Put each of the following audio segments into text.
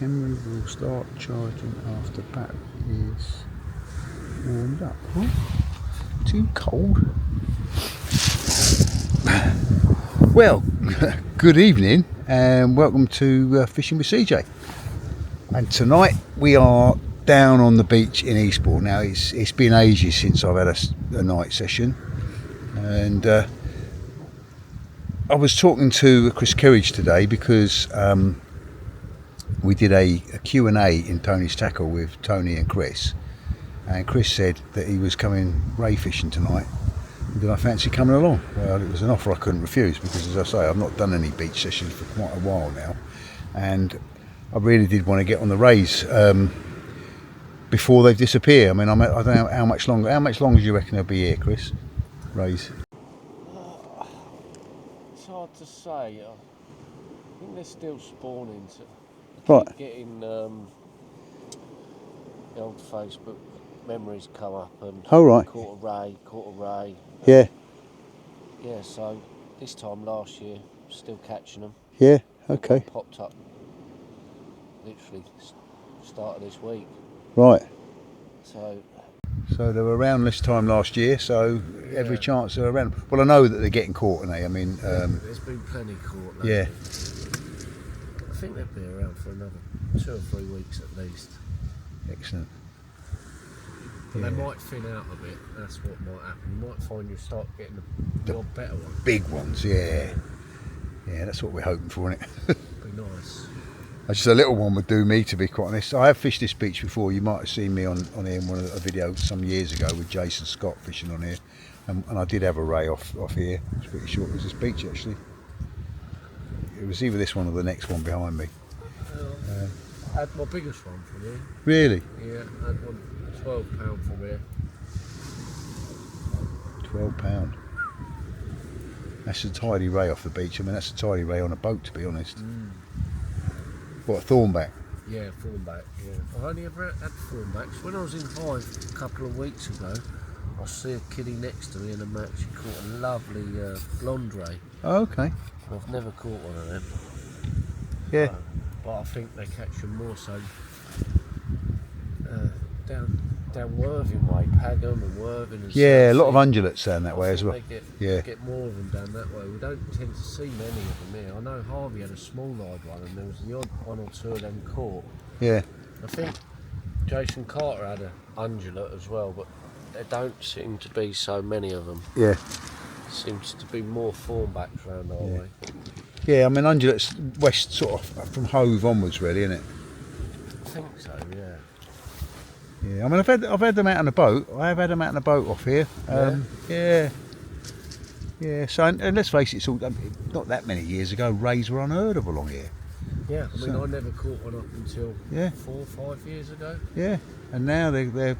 camera will start charging after battery is warmed up. Oh, too cold. Well, good evening and welcome to Fishing with CJ. And tonight we are down on the beach in Eastbourne. Now it's been ages since I've had a night session, and I was talking to Chris Kirrage today because we did a Q&A in Tony's Tackle with Tony and Chris said that he was coming ray fishing tonight. Did I fancy coming along? Well, it was an offer I couldn't refuse because, as I say, I've not done any beach sessions for quite a while now, and I really did want to get on the rays before they disappear. I mean, I don't know how much longer. How much longer do you reckon they'll be here, Chris? Rays? It's hard to say. I think they're still spawning. So Right. keep getting the old Facebook memories come up and Oh, right. caught a ray. Yeah. Yeah, so this time last year, still catching them. Yeah. Okay. Popped up literally start of this week. Right. So they were around this time last year, so every chance they're around. Well, I know that they're getting caught, aren't they? I mean, there's been plenty caught lately. yeah. I think they'll be around for another 2 or 3 weeks at least. Excellent. But they might thin out a bit. That's what might happen. You might find you start getting the odd better one. Big ones, yeah. Yeah, that's what we're hoping for, isn't it? Be nice. Just a little one would do me, to be quite honest. I have fished this beach before. You might have seen me on here in a video some years ago with Jason Scott fishing on here, and I did have a ray off here. It's pretty sure it was this beach actually. It was either this one or the next one behind me. I had my biggest one from here. Really? Yeah, I had one £12 from here. £12. That's a tidy ray off the beach. I mean, that's a tidy ray on a boat, to be honest. What, a thornback? Yeah, thornback, yeah. I've only ever had thornbacks. When I was in Hive a couple of weeks ago, I see a kiddie next to me and I'm actually caught a lovely blonde ray. Oh, okay. I've never caught one of them. Yeah. But I think they catch them more so down Worthing way, Pagham and Worthing and Yeah, a lot of undulates down that way as well. They get more of them down that way. We don't tend to see many of them here. I know Harvey had a small-eyed one and there was the odd one or two of them caught. Yeah. I think Jason Carter had an undulate as well, but there don't seem to be so many of them. Yeah. Seems to be more thornbacks around our way. Yeah, I mean, undulates west, sort of from Hove onwards, really, isn't it? I think so, yeah. Yeah, I mean, I've had them out on a boat. I have had them out on a boat off here. Yeah. So, and let's face it, it's all, not that many years ago, rays were unheard of along here. Yeah, I mean, I never caught one up until 4 or 5 years ago. Yeah, and now they're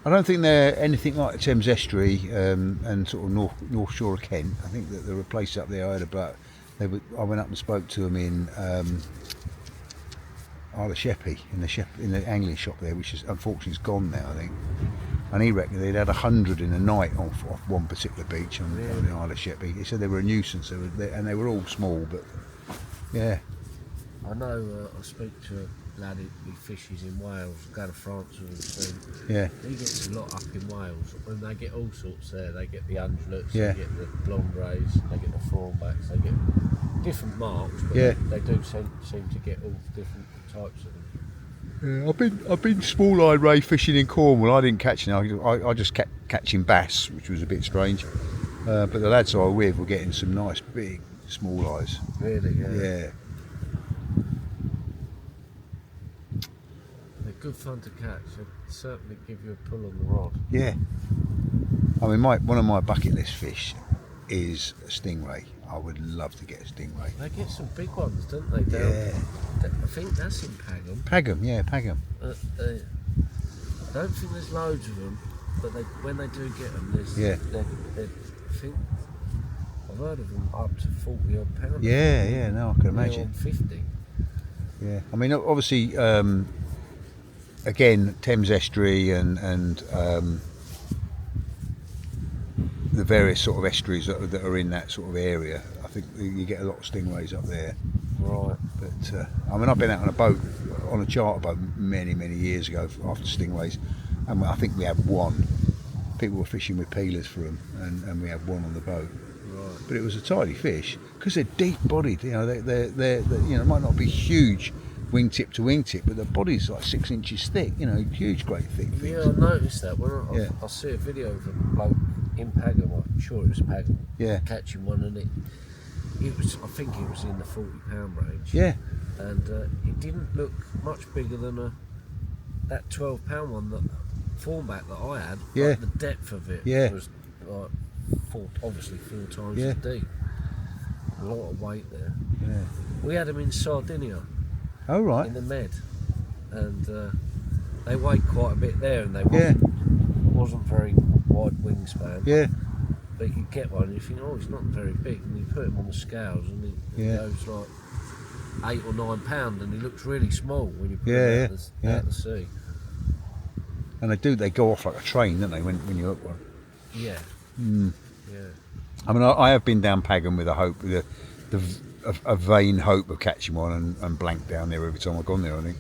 I don't think they're anything like the Thames Estuary and sort of North Shore of Kent. I think that they're a place up there I heard about. I went up and spoke to them in Isle of Sheppey, in the angling shop there, which is unfortunately is gone now, I think. And he reckoned they'd had 100 in a night off one particular beach on the Isle of Sheppey. He said they were a nuisance, and they were all small, but yeah. I know I speak to a lad who fishes in Wales, go to France with him soon. Yeah. He gets a lot up in Wales, and they get all sorts there. They get the undulates, Yeah. they get the blonde rays, they get the thornbacks, they get different marks, but Yeah. they do seem to get all different types of them. Yeah, I've been small-eyed ray fishing in Cornwall. I didn't catch any. I just kept catching bass, which was a bit strange. But the lads I was with were getting some nice big small eyes. Really, yeah. Yeah. They're good fun to catch. They certainly give you a pull on the rod. Yeah. I mean, one of my bucket list fish is a stingray. I would love to get a stingray. They get some big ones, don't they? Yeah. I think that's in Pagham. Pagham, yeah, Pagham. I don't think there's loads of them, but when they do get them, I think I've heard of them up to 40 odd pounds. Yeah, no, I can imagine. 50. Yeah, I mean, obviously, again, Thames Estuary and the various sort of estuaries that are in that sort of area. I think you get a lot of stingrays up there. Right. But I mean, I've been out on a boat, on a charter boat, many years ago after stingrays, and I think we had one. People were fishing with peelers for them, and we had one on the boat. Right. But it was a tidy fish because they're deep-bodied. You know, they're you know, might not be huge wingtip to wingtip, but the body's like 6 inches thick. You know, huge, great thick things. Yeah, I noticed that when Yeah. I see a video of a bloke in Pagham. I'm sure it was Pagham. Yeah. Catching one, and it was. I think it was in the £40 range. Yeah. And it didn't look much bigger than that £12 one that format that I had. Yeah. Like the depth of it Yeah. was like obviously 4 times Yeah. as deep. A lot of weight there. Yeah. We had them in Sardinia. Oh right. In the Med, and they weighed quite a bit there, and they Yeah. wasn't very wide wingspan. Yeah. But you could get one, and you think, oh, it's not very big, and you put him on the scales, and he Yeah. goes like 8 or 9 pound, and he looks really small when you put Yeah, him yeah. out the sea. And they go off like a train, don't they, when you hook one? Yeah. Mm. Yeah. I mean, I have been down Pagham with a vain hope of catching one, and blanked down there every time I've gone there, I think.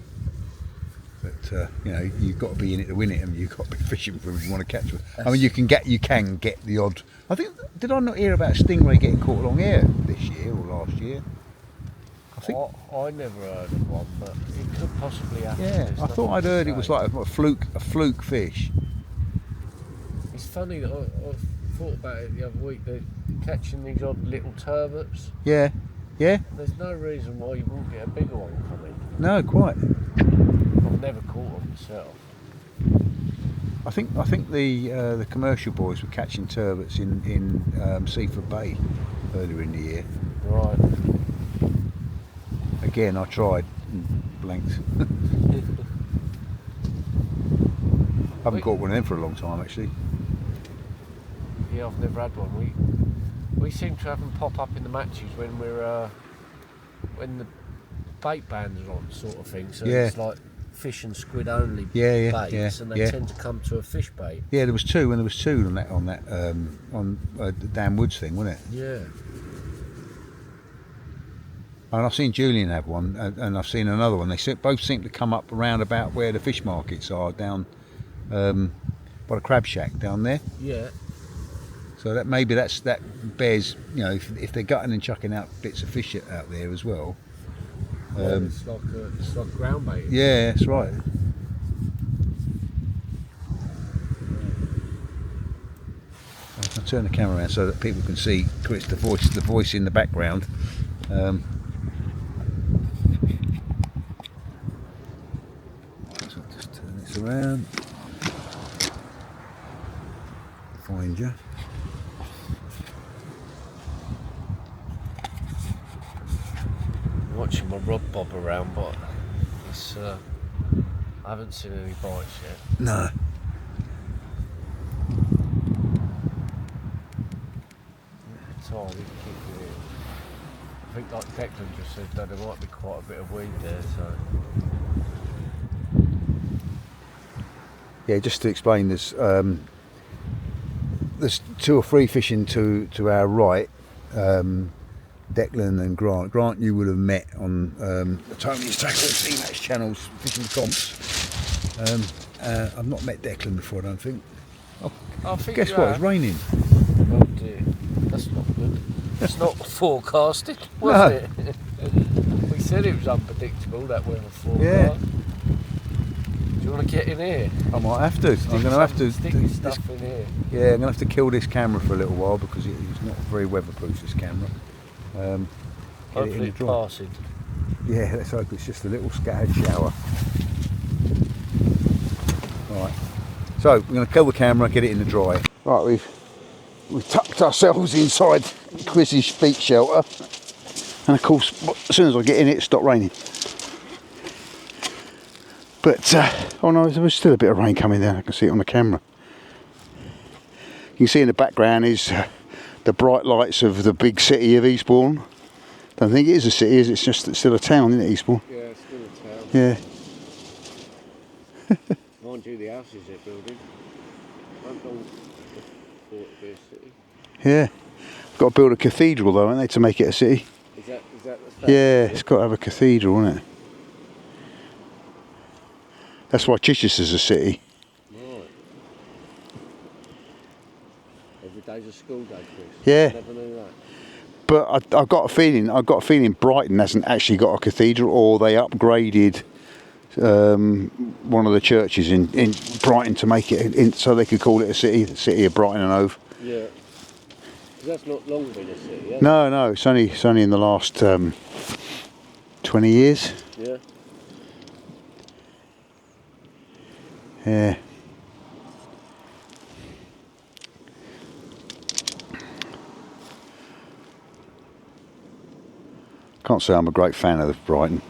But you know, you've got to be in it to win it, and you've got to be fishing for if you want to catch one. I mean, you can get the odd. I think, did I not hear about a stingray getting caught along here this year or last year? I think. I never heard of one, but it could possibly happen. Yeah, There's I thought nothing I'd to heard it say. was like a fluke fish. It's funny that I thought about it the other week. They're catching these odd little turbots. Yeah, yeah. There's no reason why you wouldn't get a bigger one coming. No, quite. I've never caught one myself. I think the commercial boys were catching turbots in Seaford Bay earlier in the year. Right. Again, I tried and blanked. I haven't caught one of them for a long time, actually. Yeah, I've never had one. We seem to have them pop up in the matches when we're when the bait bans are on, sort of thing. So Yeah. it's like fish and squid only Yeah, baits, and they yeah. tend to come to a fish bait. Yeah, there was two on the Dan Woods thing, wasn't it? Yeah. And I've seen Julian have one, and I've seen another one. Both seem to come up around about where the fish markets are, down by the crab shack down there. Yeah. So that bears, you know, if they're gutting and chucking out bits of fish out there as well. It's like ground bait. Yeah, that's right. I'll turn the camera around so that people can see Chris, the voice in the background. So I'll just turn this around. Find you. I'm watching my rod bob around, but it's I haven't seen any bites yet. No. Tiny, keep it in. I think, like Declan just said, that there might be quite a bit of weed there, so. Yeah, just to explain, there's 2 or 3 fishing to our right. Declan and Grant. Grant you would have met on Tony's Tackle C-Match channels, fishing comps. I've not met Declan before, I don't think. I think Guess you what? have. It's raining. Oh dear, that's not good. It's not forecasted, was No. it? We said it was unpredictable, that weather forecast. Yeah. Do you want to get in here? I might have to. I'm going to have to. Stick your stuff in here. Yeah, I'm going to have to kill this camera for a little while because it's not very weatherproof, this camera. Get it in Hopefully the it's dry. passing. Yeah, let's hope it's just a little scattered shower. Right, so we're going to kill the camera, get it in the dry. Right, we've tucked ourselves inside Chris's feet shelter, and of course, as soon as I get in it stopped raining. But oh no, there's still a bit of rain coming down. I can see it on the camera. You can see in the background is the bright lights of the big city of Eastbourne. Don't think it is a city, is it? It's just still a town, isn't it, Eastbourne? Yeah, it's still a town. Yeah. Mind you, the houses they're building won't long for it to be a city. Yeah. Got to build a cathedral though, haven't they, to make it a city? Is that Yeah, it's got to have a cathedral, isn't it? That's why Chichester's a city. Right. Every day's a school day, Chris. Yeah. Never knew that. But I've got a feeling Brighton hasn't actually got a cathedral, or they upgraded one of the churches in Brighton to make it so they could call it a city, the city of Brighton and Hove. Yeah. Because that's not long been a city, has it? No, it's only in the last 20 years. Yeah. Yeah. Can't say I'm a great fan of Brighton.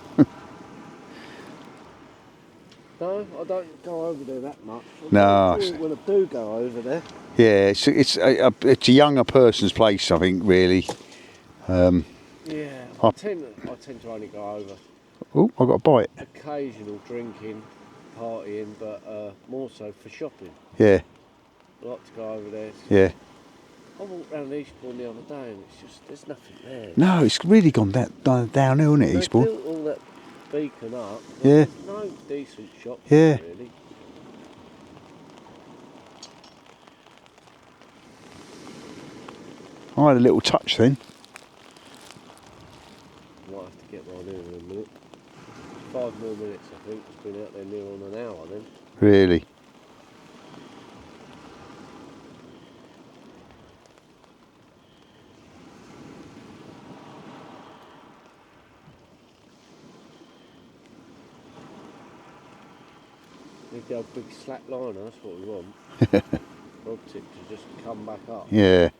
No, I don't go over there that much. No. When I do go over there. Yeah, it's a younger person's place, I think, really. Yeah, I tend to only go over. Oh, I got a bite. Occasional drinking, partying, but more so for shopping. Yeah, I like to go over there. yeah. I walked round Eastbourne the other day and it's just, there's nothing there. No, it's really gone downhill, isn't it, They Eastbourne? built all that beacon up. Yeah. There's no decent shops Yeah. there, really. I had a little touch then. Might have to get mine in a minute. 5 more minutes, I think. It's been out there near on an hour then. Really. Need the old big slack liner, that's what we want. Rod tip to just come back up. Yeah.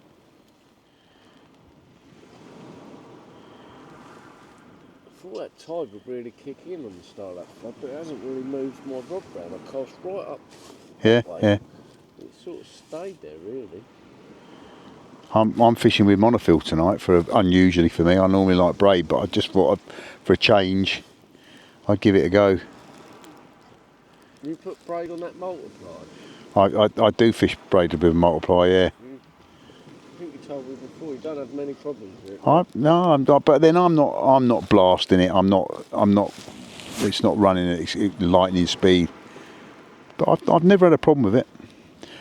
I thought that tide would really kick in on the start of that flood, but it hasn't really moved my rod round. I cast right up Yeah, that way. yeah. It sort of stayed there, really. I'm fishing with monofill tonight, unusually for me. I normally like braid, but I just thought for a change, I'd give it a go. You put braid on that multiply? I do fish braided with a multiply, yeah. I think you told me before you don't have many problems with it. I'm not, but then I'm not blasting it. I'm not. It's not running at lightning speed. But I've never had a problem with it.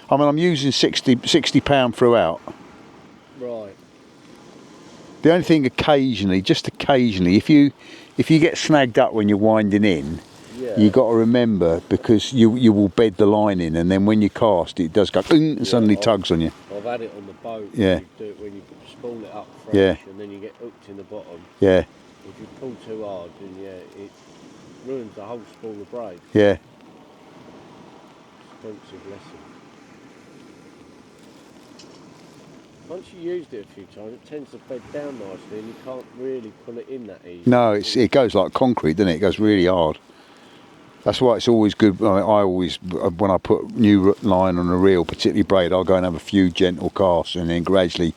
I mean, I'm using 60 pound throughout. Right. The only thing just occasionally, if you get snagged up when you're winding in, Yeah. you got to remember, because you will bed the line in, and then when you cast, it does go and suddenly tugs on you. I've had it on the boat. Yeah. You do it when you spool it up fresh, Yeah. and then you get hooked in the bottom. Yeah, If you pull too hard, then yeah, it ruins the whole spool of braid. yeah. Expensive lesson. Once you used it a few times, it tends to bed down nicely, and you can't really pull it in that easy. No, it goes like concrete, doesn't it? It goes really hard. That's why it's always good. I always, when I put new line on a reel, particularly braid, I'll go and have a few gentle casts and then gradually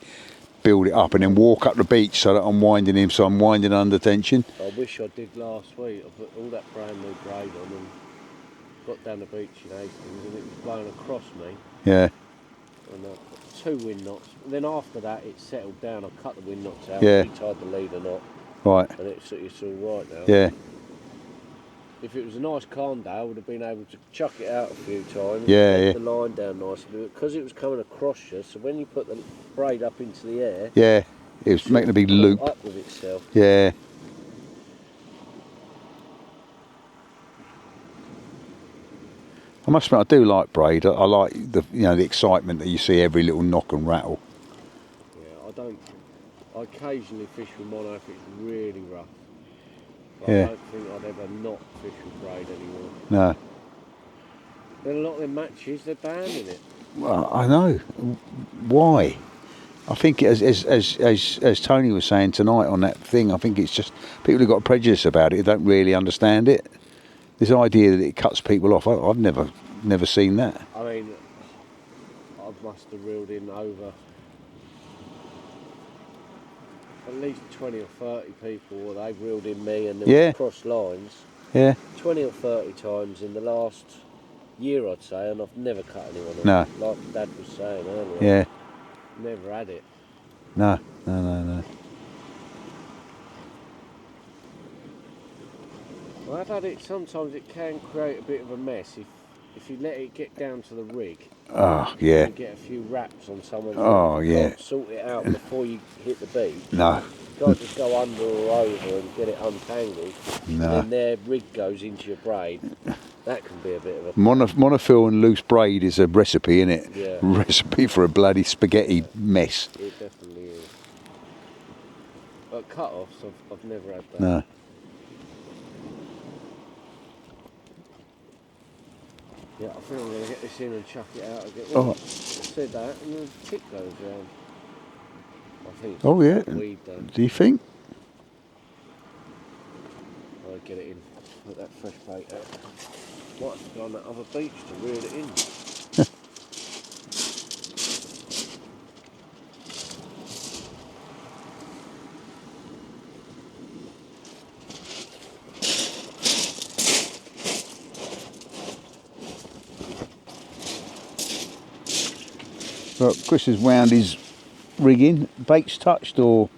build it up and then walk up the beach so that I'm winding in, so I'm winding under tension. I wish I did last week. I put all that brand new braid on and got down the beach in Hastings, and it was blowing across me. Yeah, And I put 2 wind knots. And then after that, it settled down. I cut the wind knots out, Yeah. retied the leader knot, right. and it's all right now. Yeah, If it was a nice calm day, I would have been able to chuck it out a few times, Yeah, let yeah. the line down nicely, but because it was coming across you, so when you put the braid up into the air, yeah. It was making a big caught loop. up with itself. Yeah. I must admit, I do like braid. I like the excitement that you see every little knock and rattle. Yeah, I occasionally fish with mono if it's really rough. But Yeah. I don't think I'd ever not fish with braid anymore. No. Then a lot of them matches, they're banning it. Well, I know. Why? I think as Tony was saying tonight on that thing, I think it's just people who've got a prejudice about it don't really understand it. This idea that it cuts people off, I've never seen that. I mean, I must have reeled in over at least 20 or 30 people, or they've reeled in me and Yeah. cross lines. Yeah. 20 or 30 times in the last year, I'd say, and I've never cut anyone off. No. Like Dad was saying earlier. Yeah. Never had it. No. I've had it. Sometimes it can create a bit of a mess if you let it get down to the rig. Oh, yeah. You get a few wraps on someone's Oh, rig. You yeah. can't sort it out before you hit the beat. No. You can't just go under or over and get it untangled. No. And then their rig goes into your braid. That can be a bit of a... Monofill and loose braid is a recipe, isn't it? Yeah. Recipe for a bloody spaghetti mess. It definitely is. But cut-offs, I've never had that. No. Yeah, I think I'm going to get this in and chuck it out again. Oh. Well, I said that, and the tick goes round. I think it's Oh, yeah. weed though. Do you think? I'll get it in. Put that fresh bait out. Might have to go on that other beach to reel it in. Look, Chris has wound his rigging. Bait's touched or?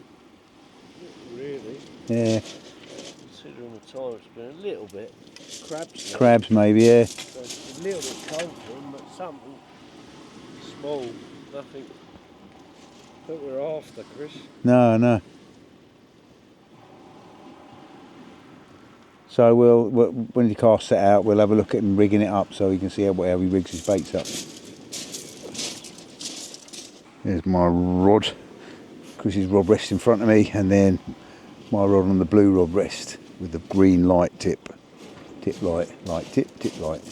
Not really. Yeah. Considering the time it's been a little bit. Crabs now. Crabs maybe, yeah. So it's a little bit cold for them, but something small, nothing that we're after, Chris. No, no. So when the cast set out, we'll have a look at him rigging it up so he can see how he rigs his baits up. There's my rod. Chris's rod rest in front of me, and then my rod on the blue rod rest with the green light tip. Tip light, light tip, tip light.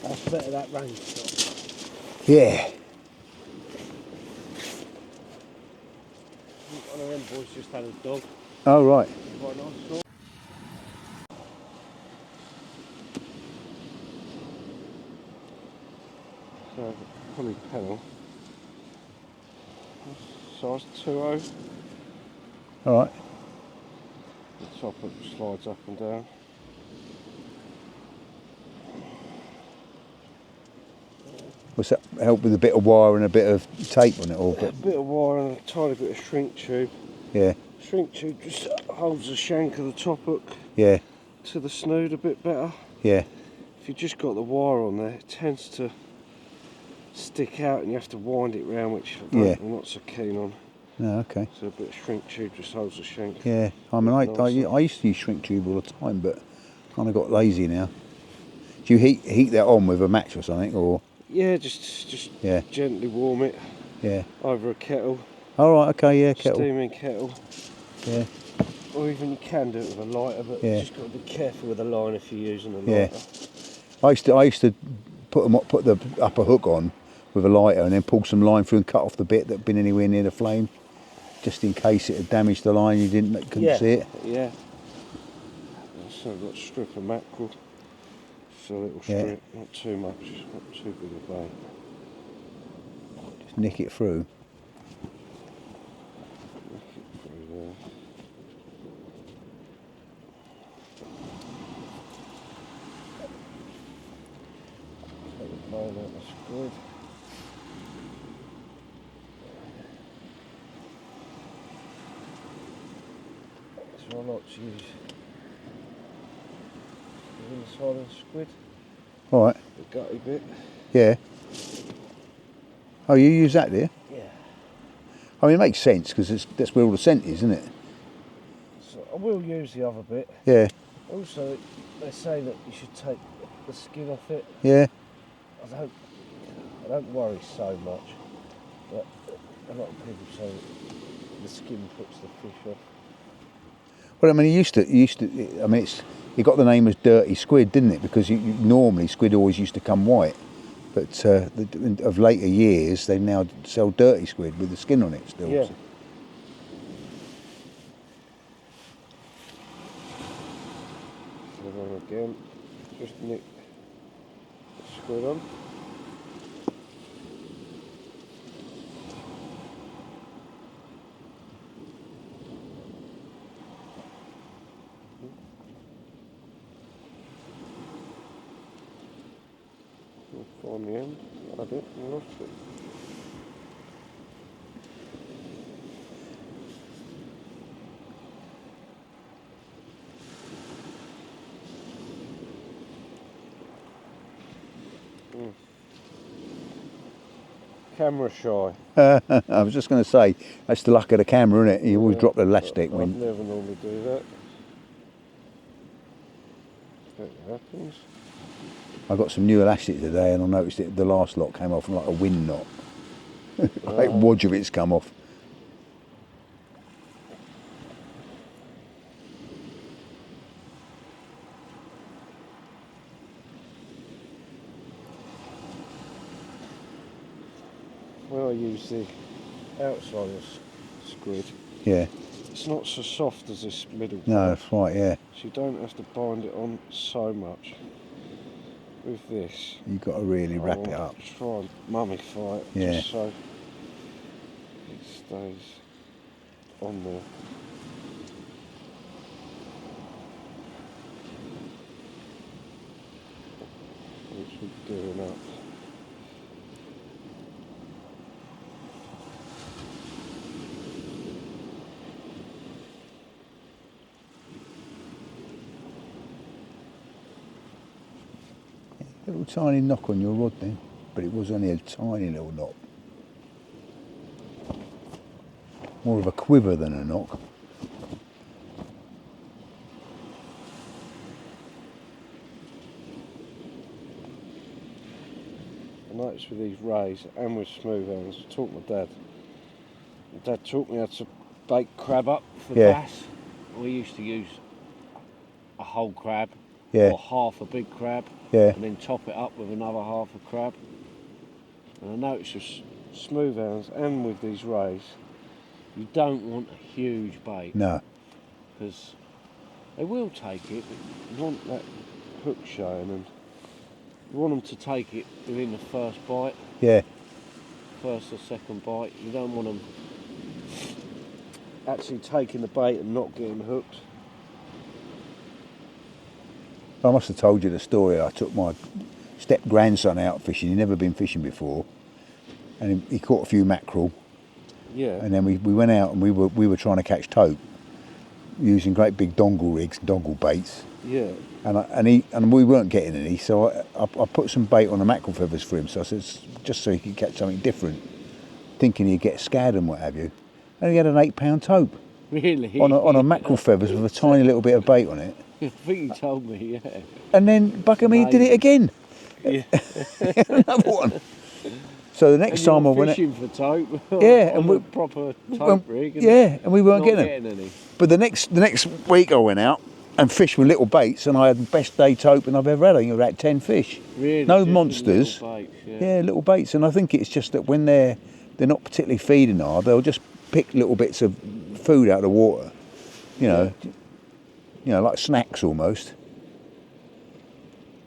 That's better, that rain stop. Yeah. One of them boys just had a dog. Oh, right. Quite nice dog. So, pulley panel. Size 2.0. All right. The top it slides up and down. What's that? Help with a bit of wire and a bit of tape on it, or A bit of wire and a tiny bit of shrink tube. yeah, Shrink tube just holds the shank of the top hook yeah, to the snood a bit better. yeah, If you've just got the wire on there, it tends to stick out and you have to wind it round, which Yeah. I'm not so keen on. no, okay, So a bit of shrink tube just holds the shank. yeah. I mean, I Nicer. used to use shrink tube all the time, but kind of got lazy now. Do you heat that on with a match or something, or Yeah, just yeah, gently warm it yeah? over a kettle, All right, okay, yeah, kettle, steaming kettle, yeah, or even you can do it with a lighter, but Yeah. you just got to be careful with the line if you're using a Yeah. lighter. I used to put the upper hook on with a lighter and then pull some line through and cut off the bit that'd been anywhere near the flame, just in case it had damaged the line. You couldn't see it. Yeah. So I've got a strip of mackerel. Just a little Yeah. strip, not too much, not too big a bait. Just nick it through. Look it through there. Take the bone out the squid. So I like to use the inside of the squid, All right. the gutty bit. Yeah. Oh, you use that, do you? Yeah. I mean, it makes sense because that's where all the scent is, isn't it? So I will use the other bit. Yeah. Also, they say that you should take the skin off it. Yeah. I don't worry so much, but a lot of people say that the skin puts the fish off. Well, I mean, I mean, it got the name as dirty squid, didn't it? Because normally squid always used to come white, but of later years they now sell dirty squid with the skin on it still. Yeah. So. So then again, just nick the squid on. on the end. I did, and lost it. Camera shy. I was just going to say, that's the luck of the camera, isn't it? You always drop the elastic I'd when... never normally do that. It happens. I got some new elastic today and I noticed that the last lot came off like a wind knot. Like Wodjowitz come off. When I use the outside of squid, Yeah. it's not so soft as this middle No, part. that's right, yeah. So you don't have to bind it on so much. With this, You've got to really wrap it up. Try and mummify it Yeah. just so it stays on there. Which we're doing up. Little tiny knock on your rod then, but it was only a tiny little knock. More of a quiver than a knock. I noticed with these rays and with smooth hands, I taught my dad. My dad taught me how to bake crab up for bass. We used to use a whole crab or half a big crab and then top it up with another half a crab. And I noticed with smooth hands and with these rays, you don't want a huge bait. No. Because they will take it, but you want that hook showing and you want them to take it within the first bite. Yeah. First or second bite. You don't want them actually taking the bait and not getting hooked. I must have told you the story. I took my step-grandson out fishing. He'd never been fishing before. And he caught a few mackerel. Yeah. And then we went out and we were trying to catch tope using great big dongle rigs, dongle baits. Yeah. And we weren't getting any, so I put some bait on the mackerel feathers for him. So I said, just so he could catch something different, thinking he'd get scared and what have you. And he had an 8-pound tope. Really? On a mackerel feathers with a tiny little bit of bait on it. I think you told me, yeah. And then Bugger me did it again. Yeah. Another one. So the next time I went fishing for tope. Yeah, and we proper tope rig. And and we weren't not getting any. But the next week I went out and fished with little baits, and I had the best day toping I've ever had. I think about 10 fish. Really? No Just monsters. Little baits, Yeah, little baits. And I think it's just that when they're not particularly feeding hard, they'll just pick little bits of food out of the water. You know, like snacks almost.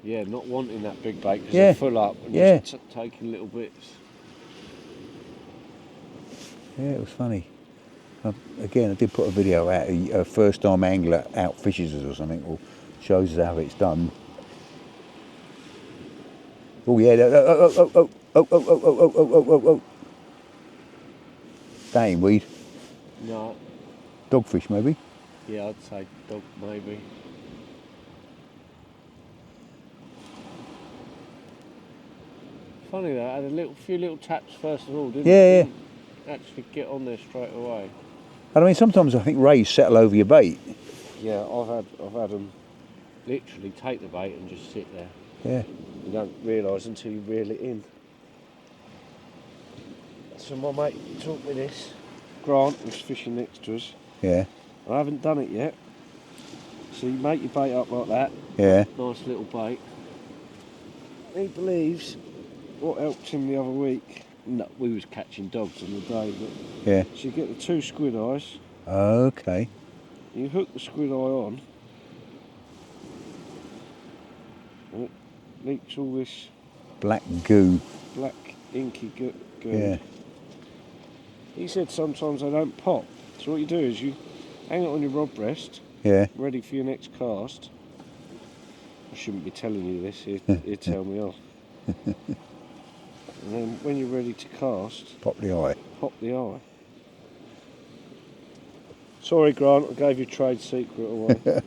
Yeah, not wanting that big bait because Yeah. they're full up and Yeah. just taking little bits. Yeah, it was funny. Again, I did put a video out, a first-time angler out fishes us or something, or shows us how it's done. Oh yeah, oh. That ain't weed. No. Dogfish maybe. Yeah, I'd say dog maybe. Funny that, I had a few little taps first of all, didn't Yeah. didn't actually get on there straight away. And I mean, sometimes I think rays settle over your bait. Yeah, I've had them literally take the bait and just sit there. Yeah. You don't realise until you reel it in. So my mate taught me this. Grant was fishing next to us. Yeah. I haven't done it yet. So you make your bait up like that. Yeah. Nice little bait. He believes what helped him the other week. No, we was catching dogs on the day, but Yeah. so you get the 2 squid eyes. Okay. You hook the squid eye on, and it leaks all this Black goo. black inky goo. Yeah. He said sometimes they don't pop. So what you do is you hang it on your rod breast, Yeah. ready for your next cast. I shouldn't be telling you this, he'd tell me off. And then when you're ready to cast, Pop the eye. pop the eye. Sorry, Grant, I gave your trade secret away.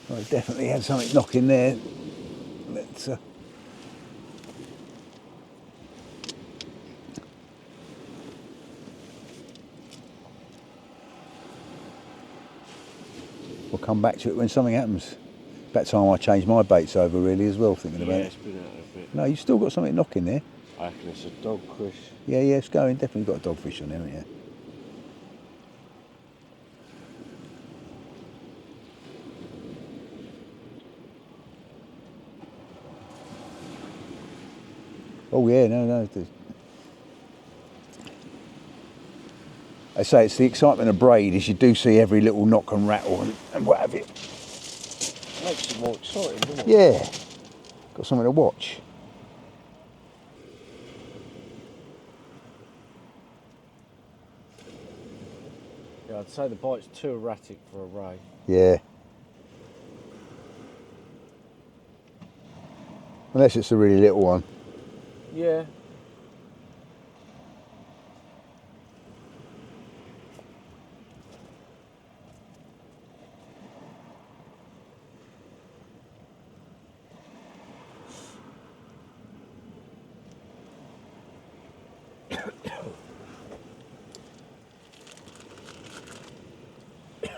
Well, it definitely had something knocking there. Let's, we'll come back to it when something happens. About time I changed my baits over really as well, thinking about Yeah, it. it's been out a bit. No, you've still got something knocking there. I reckon it's a dog, Chris. Yeah, it's going. Definitely got a dogfish on there, haven't you? Oh yeah, no. I say it's the excitement of braid is you do see every little knock and rattle and what have you. Makes it more exciting, doesn't it? Yeah, got something to watch. Yeah, I'd say the bite's too erratic for a ray. Yeah. Unless it's a really little one. Yeah.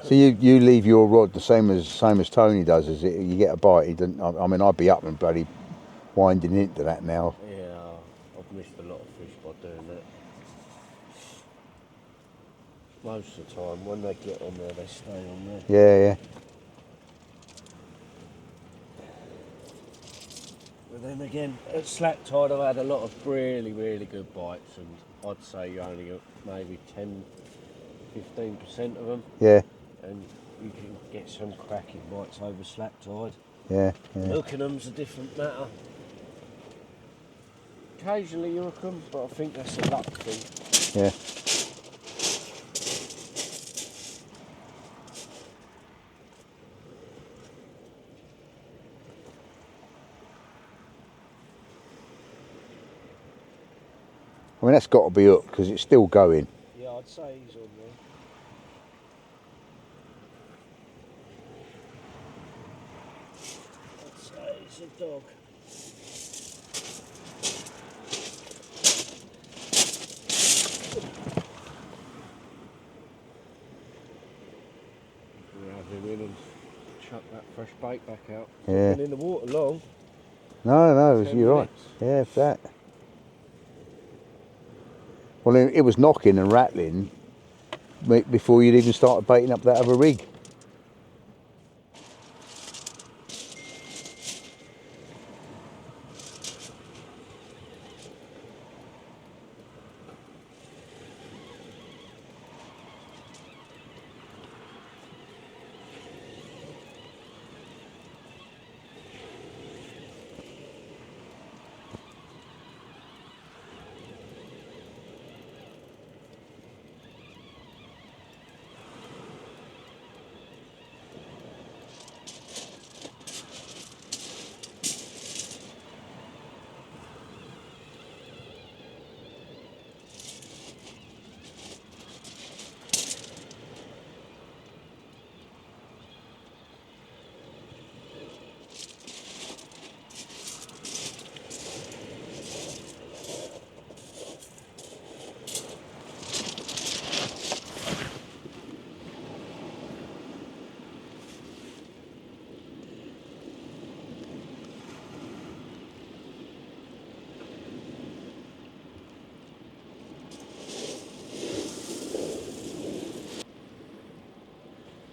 So you leave your rod the same as Tony does, is it? You get a bite. He doesn't. I mean, I'd be up and bloody winding into that now. Yeah, I've missed a lot of fish by doing that. Most of the time, when they get on there, they stay on there. Yeah. But then again, at slack tide, I've had a lot of really, really good bites, and I'd say you only got maybe 10-15% of them, Yeah. and you can get some cracking bites over slack tide. Yeah. Hooking them's a different matter. Occasionally you hook them, but I think that's a luck thing. Yeah. I mean, that's got to be hooked because it's still going. Yeah, I'd say he's on there. I'd say it's a dog. We'll have him in and chuck that fresh bait back out. Yeah. Been in the water long. No, 10 you're right. minutes. Yeah, if that. Well, it was knocking and rattling before you'd even started baiting up that other rig.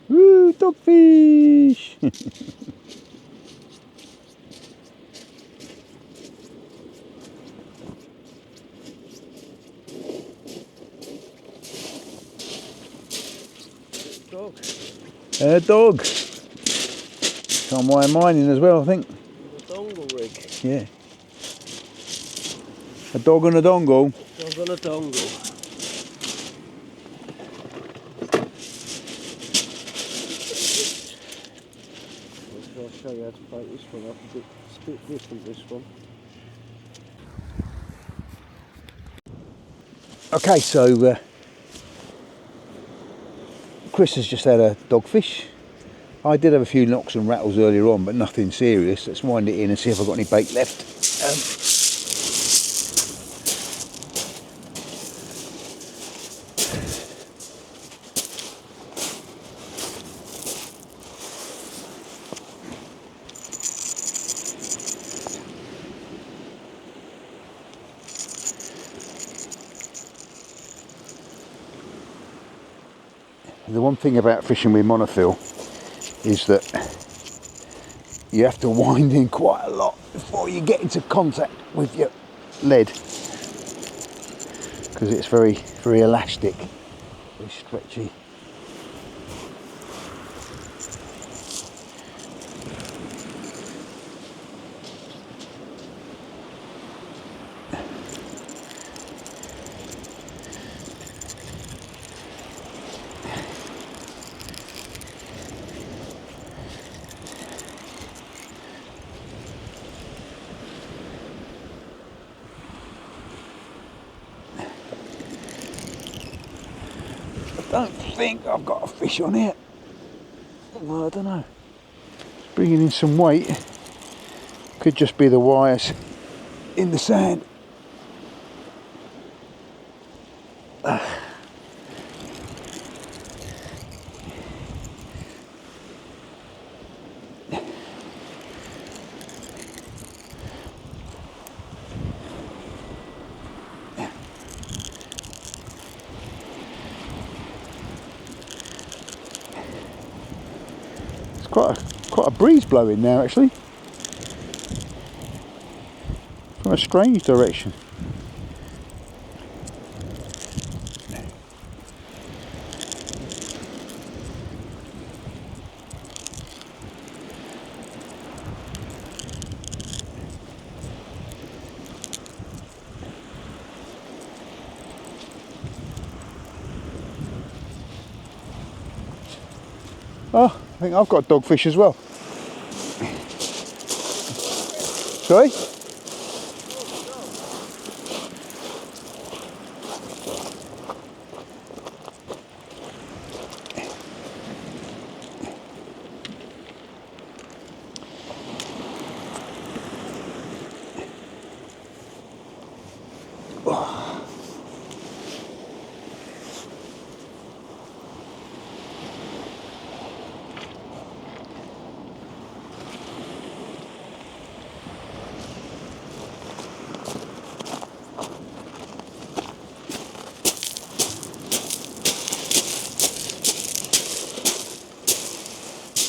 Woo, dogfish! Dog. Dog. time wiring mine in as well, I think. The dongle rig. Yeah. A dog and a dongle. Dog on a dongle. I'll show you how to break this one up a bit. It's a bit different, this one. Okay, so Chris has just had a dogfish. I did have a few knocks and rattles earlier on, but nothing serious. Let's wind it in and see if I've got any bait left. The one thing about fishing with monofil is that you have to wind in quite a lot before you get into contact with your lead, because it's very, very elastic, very stretchy. I don't think I've got a fish on here. Well, I don't know. It's bringing in some weight. Could just be the wires in the sand. Quite a breeze blowing now, actually, from a strange direction. Oh, I think I've got dogfish as well. Sorry?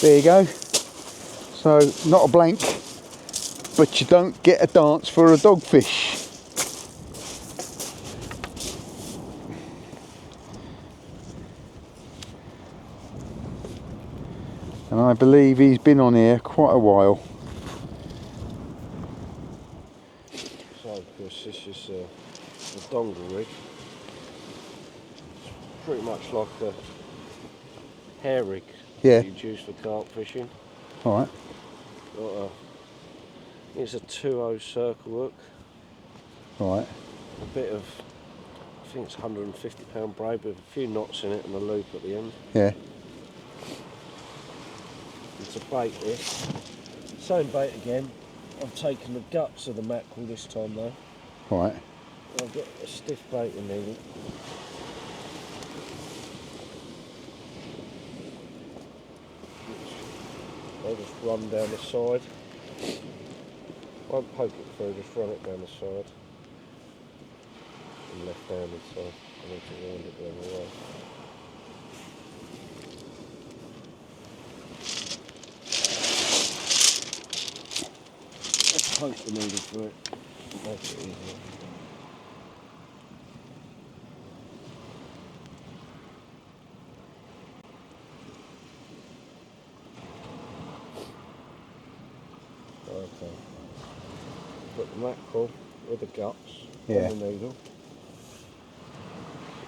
There you go. So, not a blank, but you don't get a dance for a dogfish. And I believe he's been on here quite a while. So, Chris, this is the dongle rig. It's pretty much like a hair rig you'd use for carp fishing. Alright. It's a 2/0 circle hook. Alright. A bit of, I think it's 150-pound braid with a few knots in it and a loop at the end. Yeah. And to bait this, same bait again. I've taken the guts of the mackerel this time though. Alright. I've got a stiff baiting needle. I'll just run down the side. Won't poke it through, just run it down the side. And left-handed, so I need to wind it the other way. Let's poke the needle through it. Make it easier. the guts Yeah. on the needle.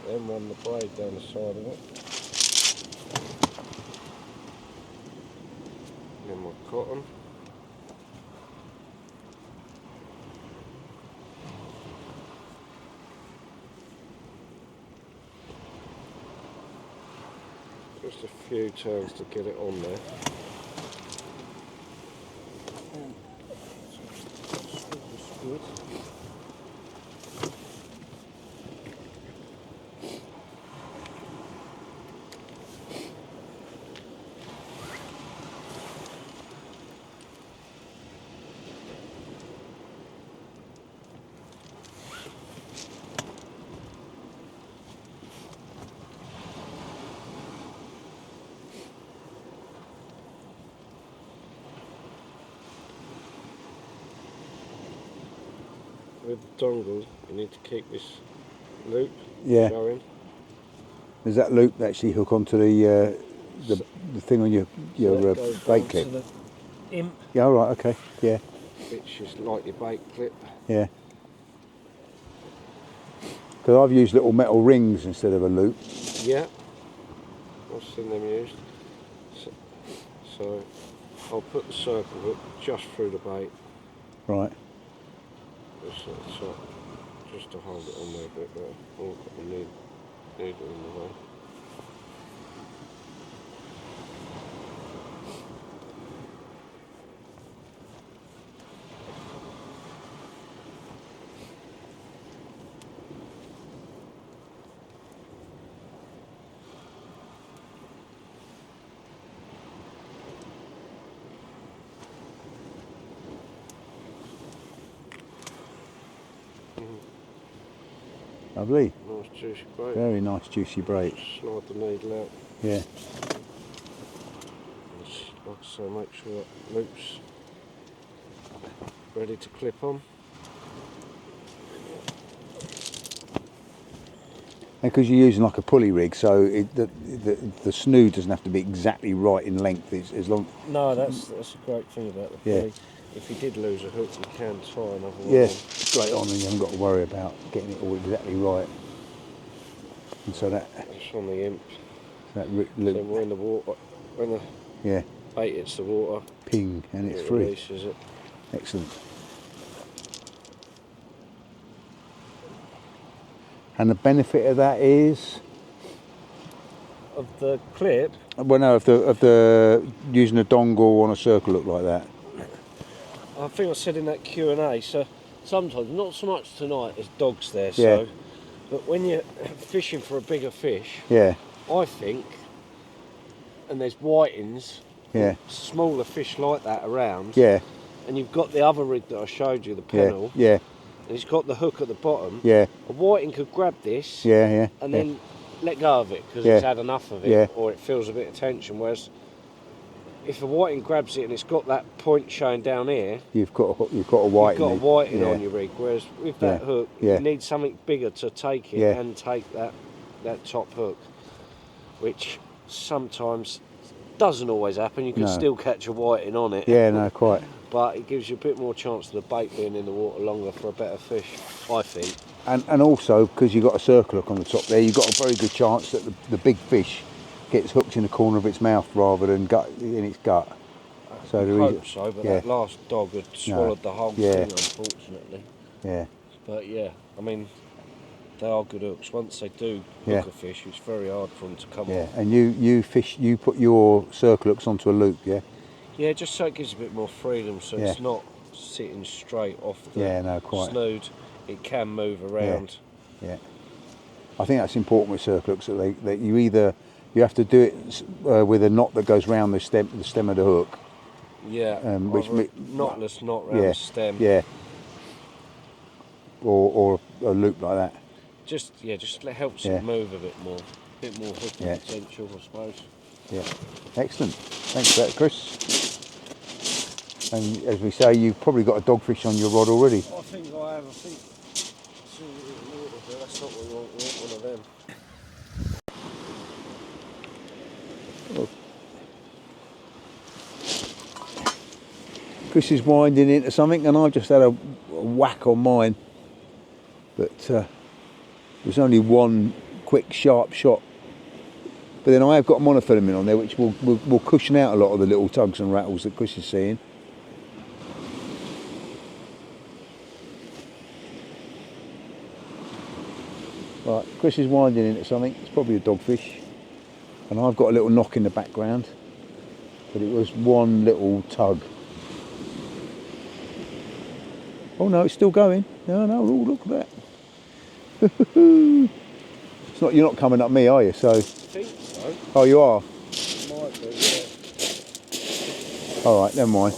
Then run the blade down the side of it. Then my cotton. Just a few turns to get it on there. Good. With the dongle, you need to keep this loop going. Does that loop actually hook onto the thing on your bait clip? The imp, Yeah, all right, okay, yeah. which is like your bait clip. Yeah. Because I've used little metal rings instead of a loop. Yeah, I've seen them used. So I'll put the circle hook just through the bait. Right. Just to hold it on there a bit better. Oh, got the needle in the way. Lovely. Nice juicy bait. Very nice juicy break. Slide the needle out. Yeah. Just, like I say, make sure that loop's ready to clip on. And because you're using like a pulley rig, so the snood doesn't have to be exactly right in length. It's as long. No, that's a great thing about the pulley. If you did lose a hook, you can tie another one. Yeah, straight on, and you haven't got to worry about getting it all exactly right. And so that. It's on the imp. That So when the water, when the bait hits the water, ping, and it's free. Releases it. Excellent. And the benefit of that is, Of the clip. well, no, of the using a dongle on a circle look like that. I think I said in that Q&A. So sometimes, not so much tonight, there's dogs there. Yeah. So, but when you're fishing for a bigger fish, Yeah. I think, and there's whitings, Yeah. smaller fish like that around. Yeah. And you've got the other rig that I showed you, the pennel. Yeah. And it's got the hook at the bottom. Yeah. A whiting could grab this. Yeah. Yeah. And then let go of it because Yeah. it's had enough of it, Yeah. or it feels a bit of tension. Whereas if a whiting grabs it and it's got that point showing down here, you've got a whiting. you've got a whiting on your rig. Whereas with that hook, you need something bigger to take it and take that top hook, which sometimes doesn't always happen. You can still catch a whiting on it. Yeah, no, quite. But it gives you a bit more chance of the bait being in the water longer for a better fish, I think. And also, because you've got a circle hook on the top there, you've got a very good chance that the big fish gets hooked in the corner of its mouth rather than in its gut. So I hope so, but that last dog had swallowed the whole thing, unfortunately. Yeah. But yeah, I mean, they are good hooks. Once they do hook a fish, it's very hard for them to come off. And you put your circle hooks onto a loop, yeah? Yeah, just so it gives a bit more freedom, so it's not sitting straight off the snood. It can move around. Yeah. I think that's important with circle hooks, that you have to do it with a knot that goes round the stem of the hook. Yeah, which knotless knot round the stem. Yeah. Or a loop like that. Just helps it move a bit more hooking potential, I suppose. Yeah, excellent. Thanks for that, Chris. And as we say, you've probably got a dogfish on your rod already. I think I have. I think that's not what we want. We want one of them. Chris is winding into something, and I've just had a whack on mine. but there was only one quick sharp shot. But then I have got a monofilament on there which will cushion out a lot of the little tugs and rattles that Chris is seeing. Right, Chris is winding into something. It's probably a dogfish, and I've got a little knock in the background, but it was one little tug. Oh no, it's still going. No, oh, look at that. It's not, you're not coming up me, are you? So. I think so. Oh, you are? Might be, yeah. All right, never mind.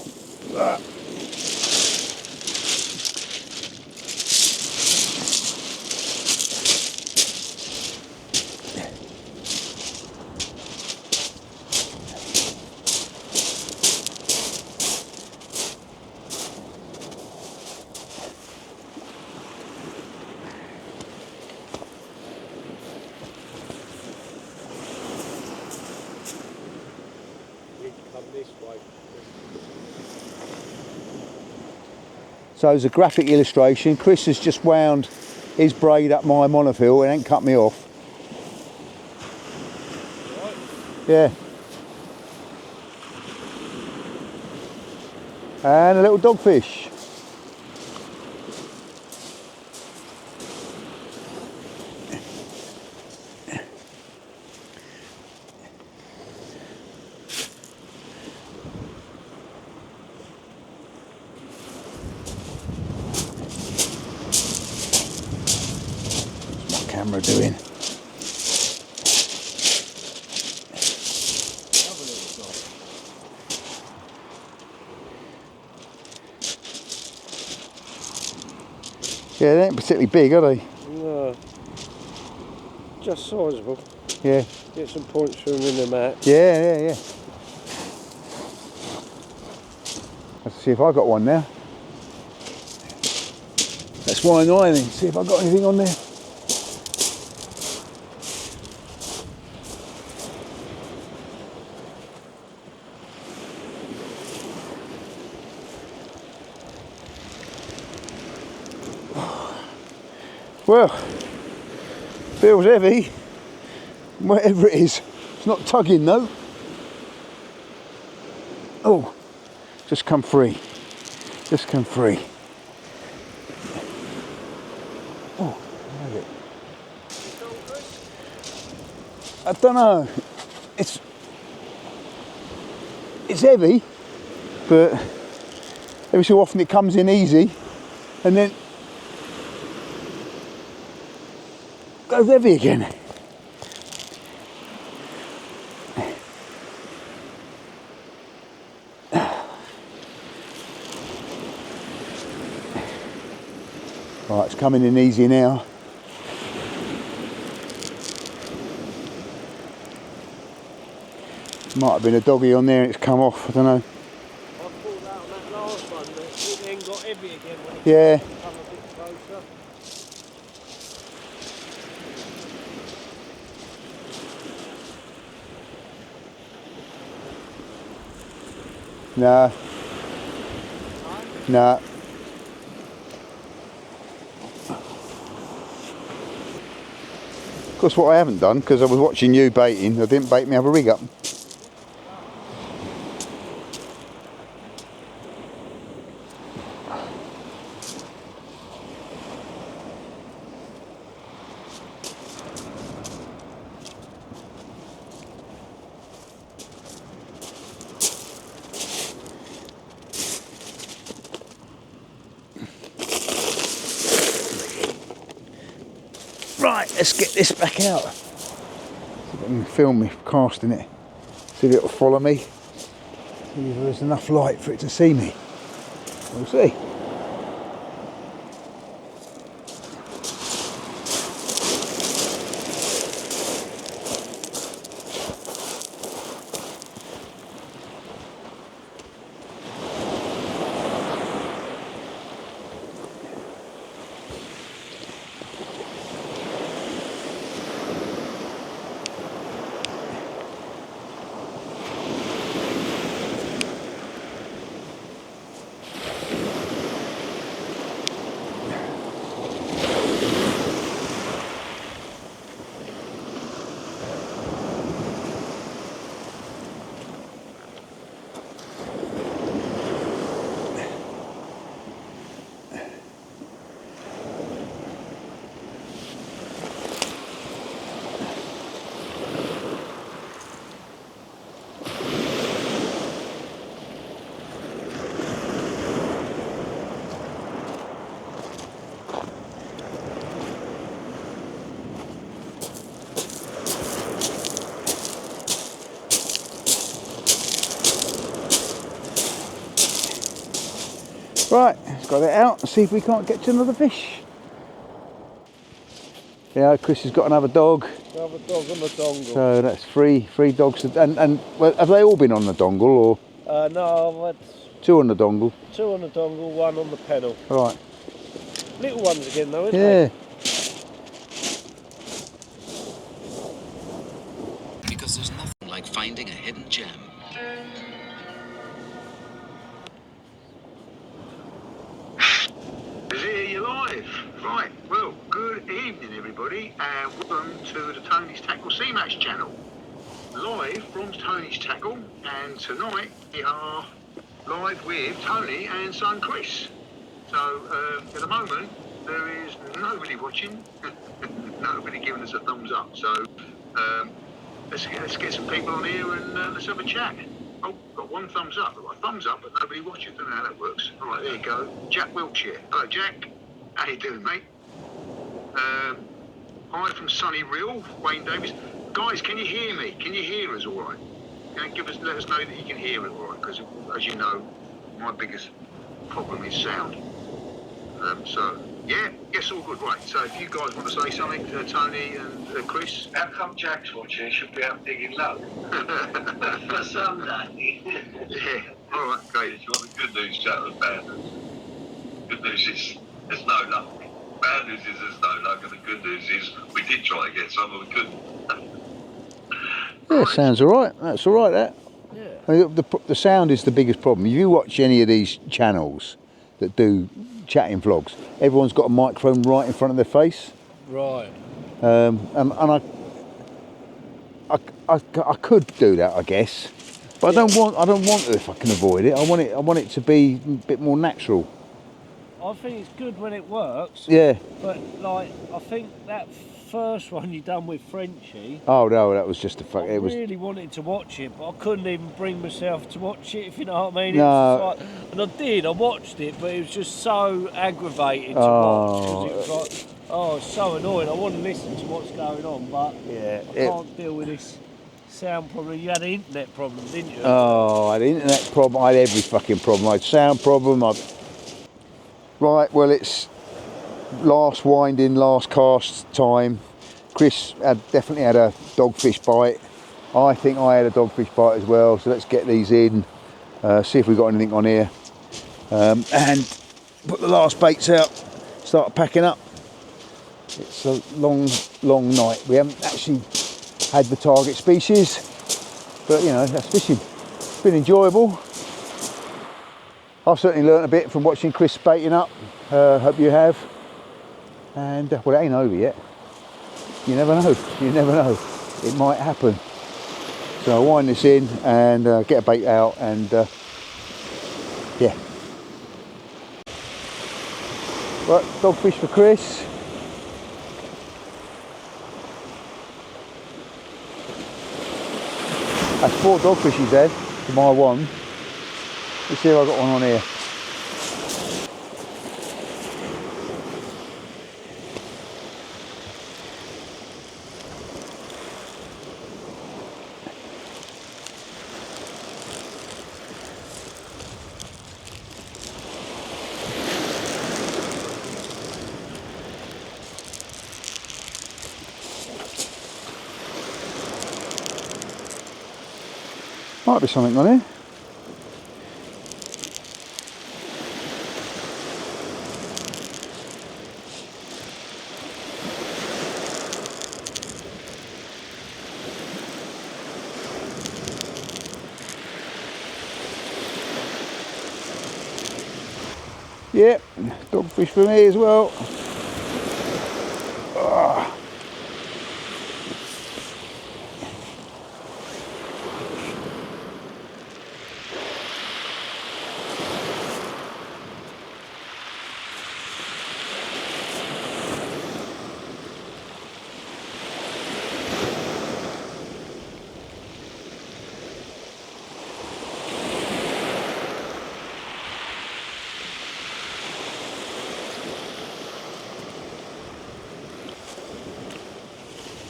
So as a graphic illustration, Chris has just wound his braid up my monofil and ain't cut me off. Right. Yeah. And a little dogfish. Camera doing. Yeah, they ain't particularly big, are they? No. Just sizable. Yeah. Get some points for him in the mat. Yeah. Let's see if I got one now. Let's wind line and see if I got anything on there. Well, feels heavy, whatever it is. It's not tugging though. Oh, just come free. Just come free. Oh, I don't know. It's heavy, but every so often it comes in easy, and then goes heavy again. Right, it's coming in easy now. Might have been a doggy on there and it's come off, I don't know. I pulled out on that last one, but it then got heavy again when it Yeah. come a bit closer. Nah. Nah. Of course, what I haven't done, because I was watching you baiting, I didn't bait my other rig up. Right, let's get this back out. See if I can film me casting it. See if it'll follow me. See if there's enough light for it to see me. We'll see. Right, let's got it out and see if we can't get to another fish. Yeah, Chris has got another dog. Another dog on the dongle. So that's three dogs. And well, have they all been on the dongle or? No, I've had 2 on the dongle. 2 on the dongle, 1 on the pedal. Right. Little ones again though, isn't Yeah. they? Because there's nothing like finding a hidden gem. You're live. Right, well, good evening everybody and welcome to the Tony's Tackle Sea Match channel. Live from Tony's Tackle, and tonight we are live with Tony and son Chris. So at the moment there is nobody watching, nobody giving us a thumbs up. So let's get some people on here and let's have a chat. Oh, got 1 thumbs up. I've got a thumbs up, but nobody watches. I don't know how that works. All right, there you go. Jack Wiltshire. Hello, Jack. How you doing, mate? Hi from Sunny Rill, Wayne Davis. Guys, can you hear me? Can you hear us all right? Can you let us know that you can hear it all right? Because, as you know, my biggest problem is sound. So, yeah, yes, all good. Right, so if you guys want to say something to Tony and Chris. How come Jack's watching? He should be out digging low. For Sunday. Yeah, all right, great. If you want the good news, Jack, or bad news? Good news is there's no luck. Bad news is there's no luck, and the good news is we did try to get some, but we couldn't. Yeah, sounds all right. That's all right, that. Yeah. I mean, the sound is the biggest problem. If you watch any of these channels that do chatting vlogs, everyone's got a microphone right in front of their face. Right. And I could do that, I guess, but I don't want to if I can avoid it. I want it to be a bit more natural. I think it's good when it works. Yeah. But like, I think that first one you done with Frenchie. Oh no, that was just a fuck. I It was. really wanted to watch it, but I couldn't even bring myself to watch it. If you know what I mean. No. It was just like, and I did. I watched it, but it was just so aggravating to watch because it was like, oh, it's so annoying. I want to listen to what's going on, but Yeah. I can't deal with this sound problem. You had an internet problem, didn't you? Oh, I had an internet problem. I had every fucking problem. I had sound problem. Right, well, it's last cast time. Chris definitely had a dogfish bite. I think I had a dogfish bite as well. So let's get these in, see if we've got anything on here, and put the last baits out. Start packing up. It's a long night. We haven't actually had the target species, but you know, that's fishing. It's been enjoyable. I've certainly learnt a bit from watching Chris baiting up. Hope you have. And well, it ain't over yet. You never know. You never know. It might happen. So I'll wind this in and get a bait out and yeah. Right, dogfish for Chris. That's 4 dogfish he's had for my 1. Let's see if I've got one on here. Might be something on here. Yep, dogfish for me as well.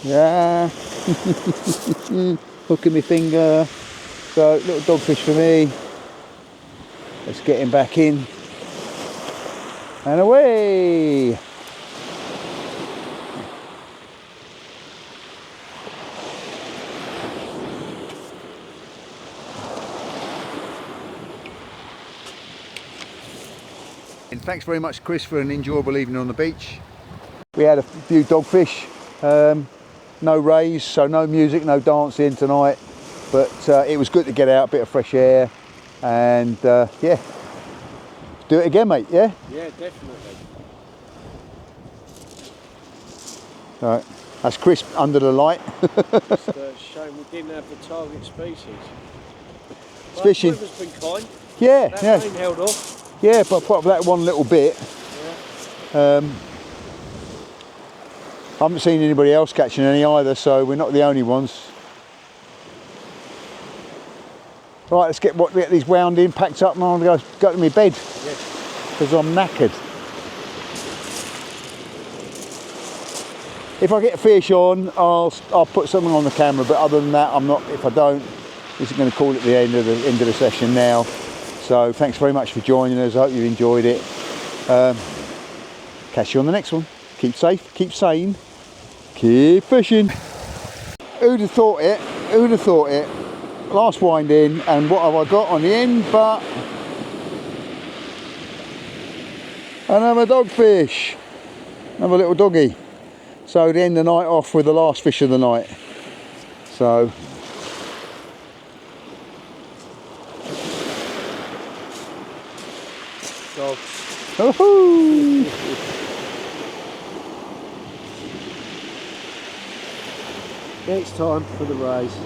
Yeah, hooking my finger. So little dogfish for me. Let's get him back in. And away! And thanks very much, Chris, for an enjoyable evening on the beach. We had a few dogfish, no rays, so no music, no dancing tonight, but it was good to get out, a bit of fresh air, and yeah, do it again, mate. Yeah. Yeah, definitely. All right, that's Chris under the light. Just a shame we didn't have the target species. It's fishing. The weather's been kind. Yeah, That yeah. rain held off. Yeah, but apart from that one little bit, Yeah. I haven't seen anybody else catching any either, so we're not the only ones. Right, let's get these wound in, packed up, and I'm going to go to my bed because I'm knackered. If I get fish on, I'll put something on the camera, but other than that, I'm not. If I don't, this is going to call it the end of the session now. So thanks very much for joining us. I hope you enjoyed it. Catch you on the next one. Keep safe, keep sane, keep fishing. Who'd have thought it? Who'd have thought it? Last wind in, and what have I got on the end but another dogfish, another little doggy. So to end the night off with the last fish of the night. So Dogs. woohoo! Next time for the race.